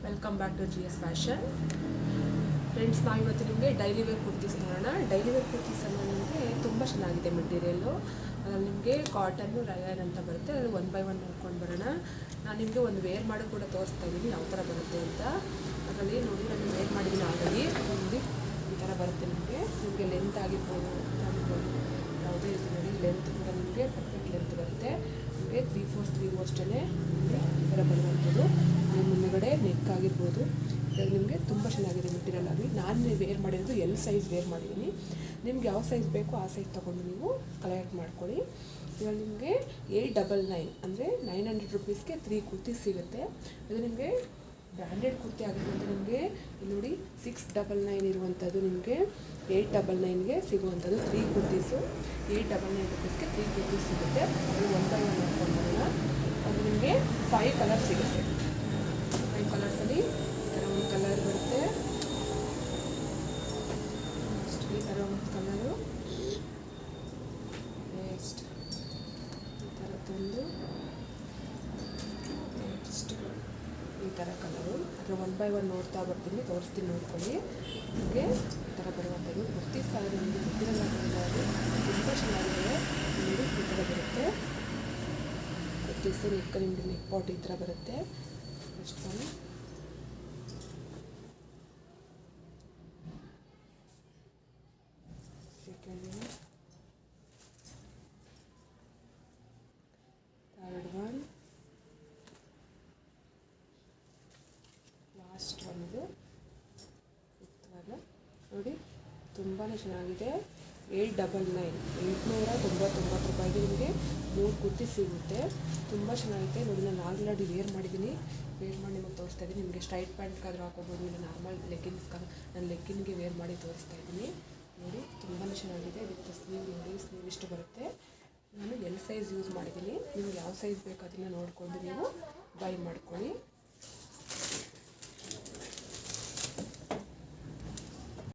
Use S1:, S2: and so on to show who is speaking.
S1: Welcome back to GS fashion. Friends, ನಾವು ಇವತ್ತು ನಿಮಗೆ ಡೈಲಿ ವೇರ್ ಕುರ್ತೀಸ್ ನೋಡೋಣ. ಡೈಲಿ ವೇರ್ ಕುರ್ತೀಸ್ ಅನ್ನೋ ನಿಮಗೆ ತುಂಬ ಚೆನ್ನಾಗಿದೆ ಮೆಟೀರಿಯಲ್ಲು. ನಿಮಗೆ ಕಾಟನ್ನು ರಯಾನ್ ಅಂತ ಬರುತ್ತೆ. ಅಲ್ಲಿ 1 by 1 ನೋಡ್ಕೊಂಡು ಬರೋಣ. ನಾನು ನಿಮಗೆ ಒಂದು ವೇರ್ ಮಾಡಿ ಕೂಡ ತೋರಿಸ್ತಾ ಇದ್ದೀನಿ ಯಾವ ಥರ ಬರುತ್ತೆ ಅಂತ. ಅದರಲ್ಲಿ ನೋಡಿ, ನಾನು ವೇರ್ ಮಾಡಿದ್ದೀನಿ ಆಲ್ರೆಡಿ. ನೋಡಿ ಈ ಥರ ಬರುತ್ತೆ. ನಿಮಗೆ ಲೆಂತ್ ಆಗಿರ್ಬೋದು ಯಾವುದೇ ಇದು ನೋಡಿ, ಲೆಂತ್ ಕೂಡ ನಿಮಗೆ ಪರ್ಫೆಕ್ಟ್ ಲೆಂತ್ ಬರುತ್ತೆ. ನಿಮಗೆ 3/4 ಸ್ಲೀವ್ ಅಷ್ಟೇ ನಿಮಗೆ ಈ ಥರ ಬರುವಂಥದ್ದು. ಮುಂದುಗಡೆ ನೆಕ್ ಆಗಿರ್ಬೋದು. ನಿಮಗೆ ತುಂಬ ಚೆನ್ನಾಗಿದೆ ಮೆಟೀರಿಯಲ್ ಆಗಿ. ನಾನು ವೇರ್ ಮಾಡಿರೋದು L ಸೈಜ್ ವೇರ್ ಮಾಡಿದ್ದೀನಿ. ನಿಮ್ಗೆ ಯಾವ ಸೈಜ್ ಬೇಕೋ ಆ ಸೈಜ್ ತೊಗೊಂಡು ನೀವು ಕಲೆಕ್ಟ್ ಮಾಡ್ಕೊಳ್ಳಿ. ಇವಾಗ ನಿಮಗೆ 899 ಅಂದರೆ 900 ರುಪೀಸ್ಗೆ 3 ಕುರ್ತಿ ಸಿಗುತ್ತೆ. ಅದು ನಿಮಗೆ ಬ್ರ್ಯಾಂಡೆಡ್ ಕುರ್ತಿ ಆಗಿರುವಂಥ ನಿಮಗೆ ನೋಡಿ 699 ಇರುವಂಥದ್ದು ನಿಮಗೆ 899ಗೆ ಸಿಗುವಂಥದ್ದು 3 ಕುರ್ತೀಸು. 899 ರುಪೀಸ್ಗೆ 3 ಕುರ್ತೀಸ್ ಸಿಗುತ್ತೆ. ಅದು 1 by 1 ನೋಡ್ಕೊಂಡ್ಬರೋಣ. ಅದು ನಿಮಗೆ 5 ಕಲರ್ ಸಿಗುತ್ತೆ. 5 ಕಲರ್ಸಲ್ಲಿ ಈ ಥರ ಒಂದು ಕಲರ್ ಬರುತ್ತೆ. ನೆಕ್ಸ್ಟ್ ಈ ಥರ ಒಂದು ಕಲರು, ನೆಕ್ಸ್ಟ್ ಈ ಥರದ್ದೊಂದು, ನೆಕ್ಸ್ಟ್ ಈ ಥರ ಕಲರು. ಅದರ 1 by 1 ನೋಡ್ತಾ ಬರ್ತೀನಿ, ತೋರಿಸ್ತೀನಿ, ನೋಡ್ಕೊಳ್ಳಿ. ನಿಮಗೆ ಈ ಥರ ಬರುವಂಥದ್ದು ಕುರ್ತಿ ಸಾರಿ ನಿಮಗೆ ಗೊತ್ತಿರಲ್ಲ. ತುಂಬ ಚೆನ್ನಾಗಿದೆ. ನೋಡಿ ಈ ಥರ ಬರುತ್ತೆ ಕುರ್ತೀಸು. ನೆಕ್ ನಿಮಗೆ ನೆಕ್ ಪಾಟ್ ಈ ಥರ ಬರುತ್ತೆ. ನೆಕ್ಸ್ಟ್ ಒಂದು second one, third one, last one, ಇದು ಫಿಫ್ತ್ ಒನ್. ನೋಡಿ ತುಂಬಾ ಚೆನ್ನಾಗಿದೆ. 899 ರೂಪಾಯಿಗೆ ನಿಮಗೆ 3 ಕುರ್ತಿ ಸಿಗುತ್ತೆ. ತುಂಬ ಚೆನ್ನಾಗಿದೆ. ನೋಡಿ, ನಾನು ಆಲ್ರೆಡಿ ವೇರ್ ಮಾಡಿದ್ದೀನಿ. ವೇರ್ ಮಾಡಿ ನಿಮಗೆ ತೋರಿಸ್ತಾ ಇದ್ದೀನಿ. ನಿಮಗೆ ಸ್ಟ್ರೈಟ್ ಪ್ಯಾಂಟ್ಗಾದರೂ ಹಾಕೋಬೋದು, ಇಲ್ಲ ನಾರ್ಮಲ್ ಲೆಗ್ಗಿನ್ಸ್ಗಾದ್ರೂ. ನಾನು ಲೆಗ್ಗಿನ್ಗೆ ವೇರ್ ಮಾಡಿ ತೋರಿಸ್ತಾ ಇದ್ದೀನಿ. ನೋಡಿ ತುಂಬಾ ಚೆನ್ನಾಗಿದೆ. ವಿತ್ ಸ್ಲೀವ್ ನೋಡಿ, ಸ್ಲೀವ್ ಇಷ್ಟು ಬರುತ್ತೆ. ನಾನು L ಸೈಜ್ ಯೂಸ್ ಮಾಡಿದ್ದೀನಿ. ನಿಮ್ಗೆ ಯಾವ ಸೈಜ್ ಬೇಕು ಅದನ್ನು ನೋಡಿಕೊಂಡು ನೀವು ಬೈ ಮಾಡ್ಕೊಳ್ಳಿ.